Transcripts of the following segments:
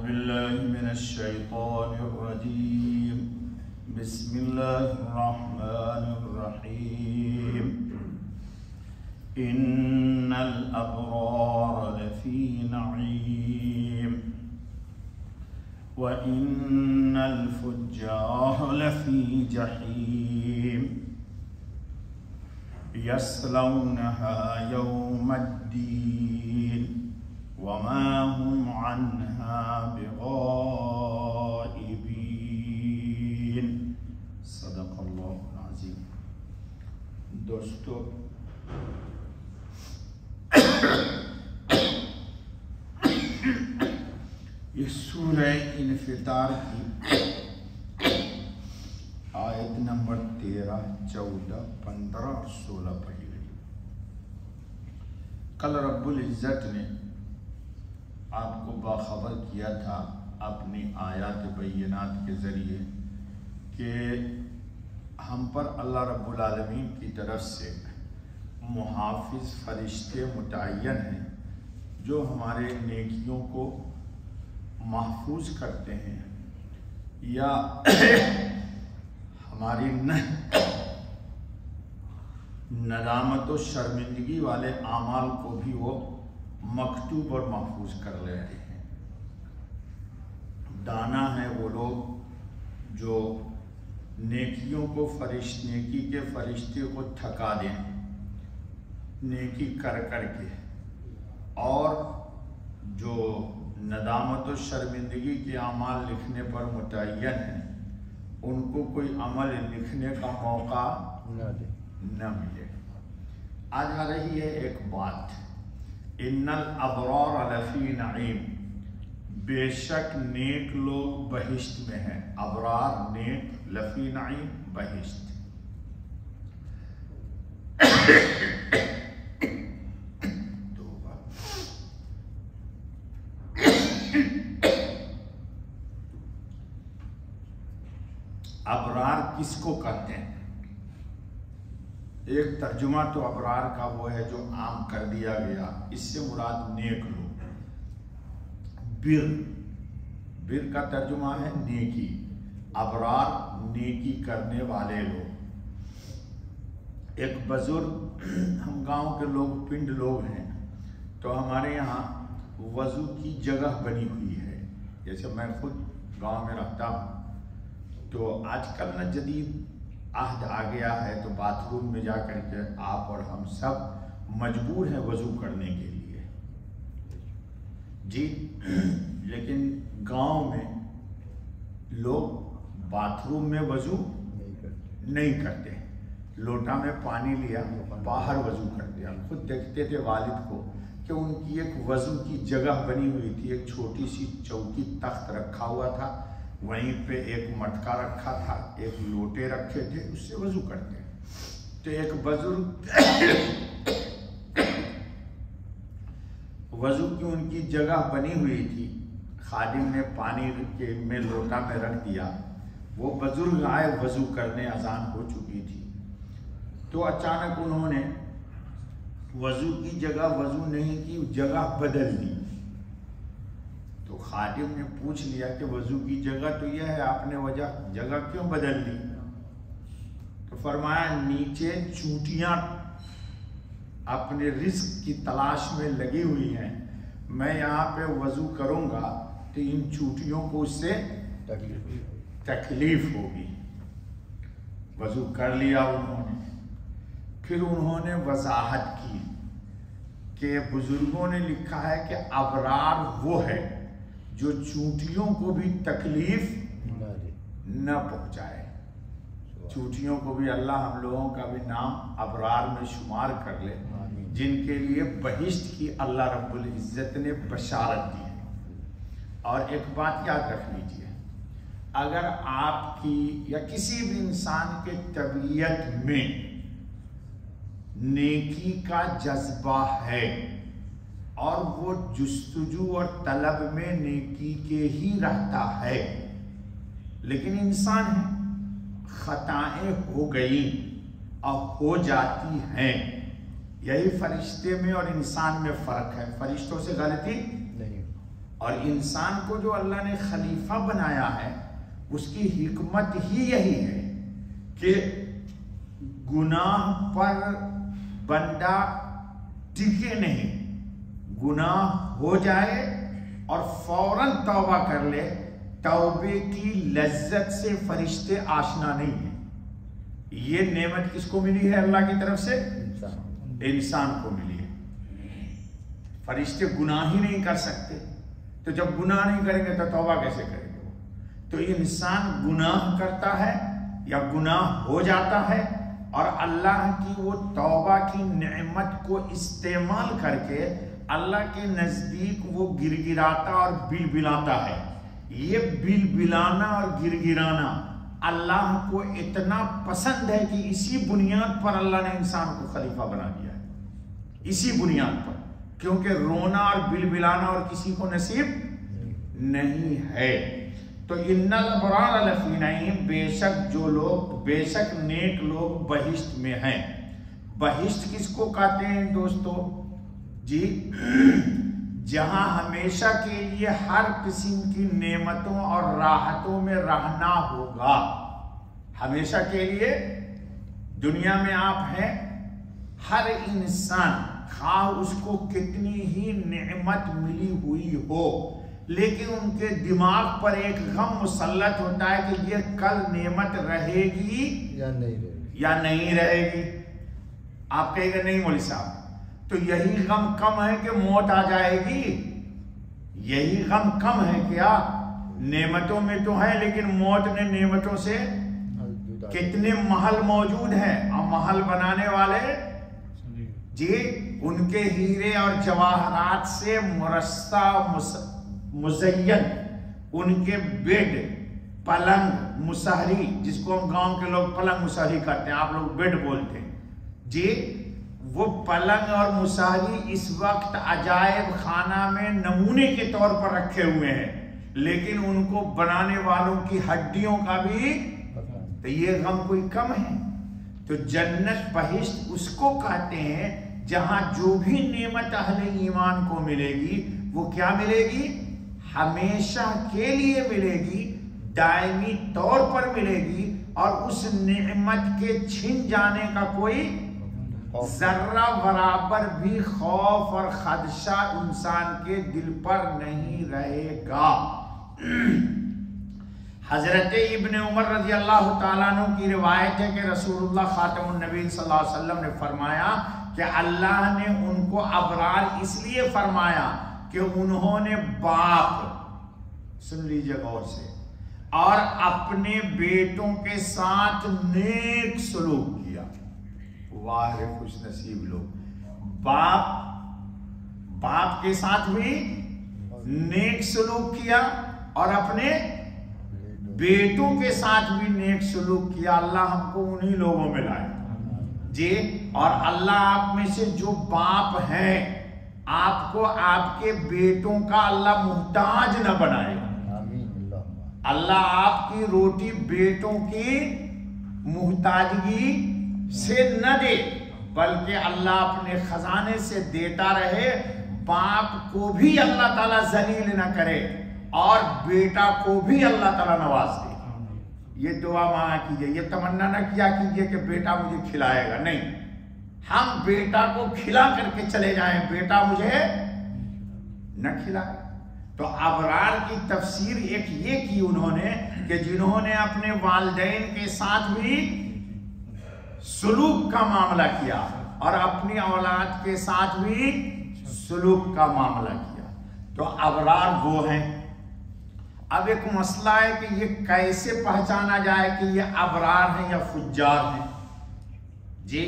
بالله من الشيطان الرجيم بسم الله الرحمن الرحيم إن الأبرار لفي نعيم وإن الفجار لفي جحيم يصلونها يوم الدين وما هم عنها بغائبين صدق اللہ العظیم۔ دوستو، یہ سورہ انفطار کی آیت نمبر 13، 14، 15 اور 16 پڑھی گئی۔ کل رب العزت نے آپ کو باخبر کیا تھا اپنی آیات بینات کے ذریعے کہ ہم پر اللہ رب العالمین کی طرف سے محافظ فرشتے متعین ہیں جو ہمارے نیکیوں کو محفوظ کرتے ہیں یا ہماری ندامت و شرمندگی والے اعمال کو بھی وہ مکتوب اور محفوظ کر لیتے ہیں۔ دانا ہے وہ لوگ جو نیکیوں کو نیکی کے فرشتے کو تھکا دیں نیکی کر کر کے، اور جو ندامت و شرمندگی کے اعمال لکھنے پر متعین ہیں ان کو کوئی عمل لکھنے کا موقع نہ ملے۔ آج آ رہی ہے ایک بات، ان الابرار لفی نعیم، بے شک نیک لوگ بہشت میں ہیں۔ ابرار نیک، لفی نعیم بہشت۔ ابرار کس کو کہتے ہیں؟ ایک ترجمہ تو ابرار کا وہ ہے جو عام کر دیا گیا، اس سے مراد نیک لوگ۔ بر کا ترجمہ ہے نیکی، ابرار نیکی کرنے والے لوگ۔ ایک بزرگ، ہم گاؤں کے لوگ پنڈ لوگ ہیں تو ہمارے یہاں وضو کی جگہ بنی ہوئی ہے۔ جیسے میں خود گاؤں میں رہتا ہوں تو آج کل نہ جدید عہد آ گیا ہے تو باتھ روم میں جا کر کے آپ اور ہم سب مجبور ہیں وضو کرنے کے لیے جی، لیکن گاؤں میں لوگ باتھ روم میں وضو نہیں کرتے، لوٹا میں پانی لیا باہر وضو کرتے۔ ہم خود دیکھتے تھے والد کو کہ ان کی ایک وضو کی جگہ بنی ہوئی تھی، ایک چھوٹی سی چوکی تخت رکھا ہوا تھا، وہیں پہ ایک مٹکا رکھا تھا، ایک لوٹے رکھے تھے، اس سے وضو کرتے۔ تو ایک بزرگ وضو کی ان کی جگہ بنی ہوئی تھی، خادم نے پانی میں لوٹا میں رکھ دیا، وہ بزرگ آئے وضو کرنے، اذان ہو چکی تھی، تو اچانک انہوں نے وضو کی جگہ وضو نہیں کی، جگہ بدل دی۔ تو خادم نے پوچھ لیا کہ وضو کی جگہ تو یہ ہے، آپ نے جگہ کیوں بدل دی؟ تو فرمایا نیچے چونٹیاں اپنے رزق کی تلاش میں لگی ہوئی ہیں، میں یہاں پہ وضو کروں گا تو ان چونٹیوں کو اس سے تکلیف ہوگی۔ وضو کر لیا انہوں نے، پھر انہوں نے وضاحت کی کہ بزرگوں نے لکھا ہے کہ ابرار وہ ہے جو چونٹیوں کو بھی تکلیف نہ پہنچائے۔ چونٹیوں کو بھی اللہ ہم لوگوں کا بھی نام ابرار میں شمار کر لے، جن کے لیے بہشت کی اللہ رب العزت نے بشارت دی ہے۔ اور ایک بات یاد رکھ لیجیے، اگر آپ کی یا کسی بھی انسان کے طبیعت میں نیکی کا جذبہ ہے اور وہ جستجو اور طلب میں نیکی کے ہی رہتا ہے، لیکن انسان ہے، خطائیں ہو گئی اور ہو جاتی ہیں، یہی فرشتے میں اور انسان میں فرق ہے۔ فرشتوں سے غلطی نہیں اور انسان کو جو اللہ نے خلیفہ بنایا ہے اس کی حکمت ہی یہی ہے کہ گناہ پر بندہ ٹکے نہیں، گناہ ہو جائے اور فوراً توبہ کر لے۔ توبے کی لذت سے فرشتے آشنا نہیں ہیں۔ یہ نعمت کس کو ملی ہے؟ اللہ کی طرف سے انسان کو ملی ہے۔ فرشتے گناہ ہی نہیں کر سکتے، تو جب گناہ نہیں کریں گے تو توبہ کیسے کریں گے وہ؟ تو انسان گناہ کرتا ہے یا گناہ ہو جاتا ہے اور اللہ کی وہ توبہ کی نعمت کو استعمال کر کے اللہ کے نزدیک وہ گر گراتا اور بل بلاتا ہے۔ یہ بل بلانا اور گر گرانا اللہ کو اتنا پسند ہے کہ اسی بنیاد پر اللہ نے انسان کو خلیفہ بنا دیا ہے، اسی بنیاد پر، کیونکہ رونا اور بل بلانا اور کسی کو نصیب نہیں ہے۔ تو ان الابرار لفی نعیم، بے شک جو لوگ، بے شک نیک لوگ بہشت میں ہیں۔ بہشت کس کو کہتے ہیں دوستو؟ جی جہاں ہمیشہ کے لیے ہر قسم کی نعمتوں اور راحتوں میں رہنا ہوگا، ہمیشہ کے لیے۔ دنیا میں آپ ہیں، ہر انسان خواہ اس کو کتنی ہی نعمت ملی ہوئی ہو، لیکن ان کے دماغ پر ایک غم مسلط ہوتا ہے کہ یہ کل نعمت رہے گی یا نہیں رہے گی۔ آپ کہیں گے نہیں مولوی صاحب، تو یہی غم کم ہے کہ موت آ جائے گی؟ یہی غم کم ہے کیا؟ نعمتوں میں تو ہے، لیکن موت نے نعمتوں سے کتنے محل موجود ہیں، اور محل بنانے والے جی ان کے ہیرے اور جواہرات سے مرصع مزین، ان کے بیڈ، پلنگ، مسہری، جس کو ہم گاؤں کے لوگ پلنگ مسہری کرتے ہیں، آپ لوگ بیڈ بولتے ہیں جی، وہ پلنگ اور مسہری اس وقت عجائب خانہ میں نمونے کے طور پر رکھے ہوئے ہیں، لیکن ان کو بنانے والوں کی ہڈیوں کا بھی، تو یہ غم کوئی کم ہے؟ تو جنت بہشت اس کو کہتے ہیں جہاں جو بھی نعمت اہل ایمان کو ملے گی وہ کیا ملے گی؟ ہمیشہ کے لیے ملے گی، دائمی طور پر ملے گی، اور اس نعمت کے چھن جانے کا کوئی ذرہ برابر بھی خوف اور خدشہ انسان کے دل پر نہیں رہے گا۔ حضرت ابن عمر رضی اللہ تعالیٰ عنہ کی روایت ہے کہ رسول اللہ خاتم النبی صلی اللہ علیہ وسلم نے فرمایا کہ اللہ نے ان کو ابرار اس لیے فرمایا کہ انہوں نے باپ، سن لیجئے غور سے، اور اپنے بیٹوں کے ساتھ نیک سلوک کیا۔ واہ خوش نصیب لوگ، باپ کے ساتھ بھی نیک سلوک کیا اور اپنے بیٹوں کے ساتھ بھی نیک سلوک کیا۔ اللہ ہم کو انہی لوگوں میں لائے جی، اور اللہ آپ میں سے جو باپ ہیں، آپ کو آپ کے بیٹوں کا اللہ محتاج نہ بنائے۔ اللہ آپ کی روٹی بیٹوں کی محتاجگی سے نہ دے، بلکہ اللہ اپنے خزانے سے دیتا رہے۔ باپ کو بھی اللہ تعالیٰ ذلیل نہ کرے اور بیٹا کو بھی اللہ تعالیٰ نواز دے۔ یہ دعا مانگا کیجئے، یہ تمنا نہ کیا کیجئے کہ بیٹا مجھے کھلائے گا، نہیں، ہم بیٹا کو کھلا کر کے چلے جائیں، بیٹا مجھے نہ کھلائے۔ تو ابرار کی تفسیر ایک یہ کی انہوں نے کہ جنہوں نے اپنے والدین کے ساتھ بھی سلوک کا معاملہ کیا اور اپنی اولاد کے ساتھ بھی سلوک کا معاملہ کیا، تو ابرار وہ ہیں۔ اب ایک مسئلہ ہے کہ یہ کیسے پہچانا جائے کہ یہ ابرار ہیں یا فجار ہیں؟ جی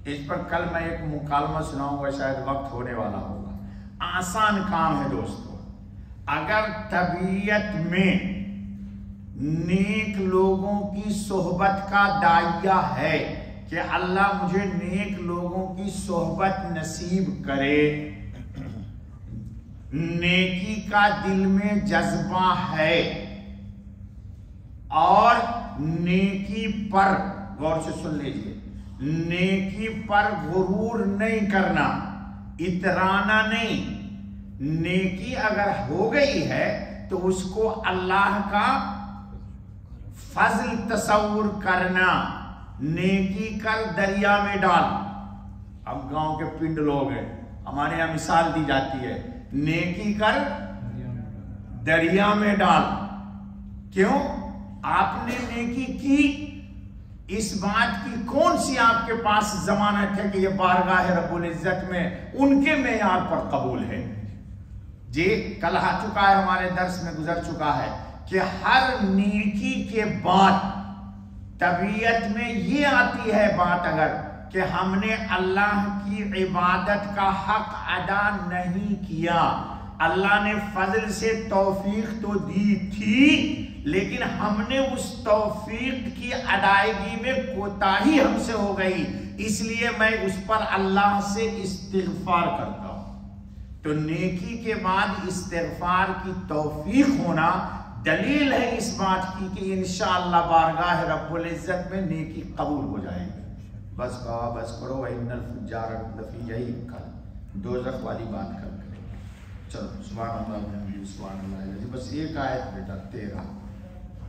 اس پر کل میں ایک مکالمہ سناؤں گا، شاید وقت ہونے والا ہوگا۔ آسان کام ہے دوستو، اگر طبیعت میں نیک لوگوں کی صحبت کا داعیہ ہے کہ اللہ مجھے نیک لوگوں کی صحبت نصیب کرے، نیکی کا دل میں جذبہ ہے، اور نیکی پر غور سے سن لیجئے، نیکی پر غرور نہیں کرنا، اترانا نہیں، نیکی اگر ہو گئی ہے تو اس کو اللہ کا فضل تصور کرنا. نیکی کر دریا میں ڈال. اب گاؤں کے پنڈ لوگ ہیں, ہمارے یہاں مثال دی جاتی ہے, نیکی کر دریا میں ڈال. کیوں؟ آپ نے نیکی کی, اس بات کی کون سی آپ کے پاس ضمانت ہے کہ یہ بارگاہ رب العزت میں ان کے معیار پر قبول ہے؟ جی کل آ چکا ہے, ہمارے درس میں گزر چکا ہے کہ ہر نیکی کے بعد طبیعت میں یہ آتی ہے بات اگر کہ ہم نے اللہ کی عبادت کا حق ادا نہیں کیا. اللہ نے فضل سے توفیق تو دی تھی لیکن ہم نے اس توفیق کی ادائیگی میں کوتاہی ہم سے ہو گئی, اس لیے میں اس پر اللہ سے استغفار کرتا ہوں. تو نیکی کے بعد استغفار کی توفیق ہونا دلیل ہے اس بات کی کہ انشاءاللہ بارگاہ رب العزت میں نیکی قبول ہو جائے گی. بس کہو بس کرو, وَإِنَّ الْفُجَّارَ لَفِي جَحِيمٍ کل دوزخ والی بات کر کرو. چلو سبحان اللہ سبحان اللہ. بس ایک آیت بیٹا 13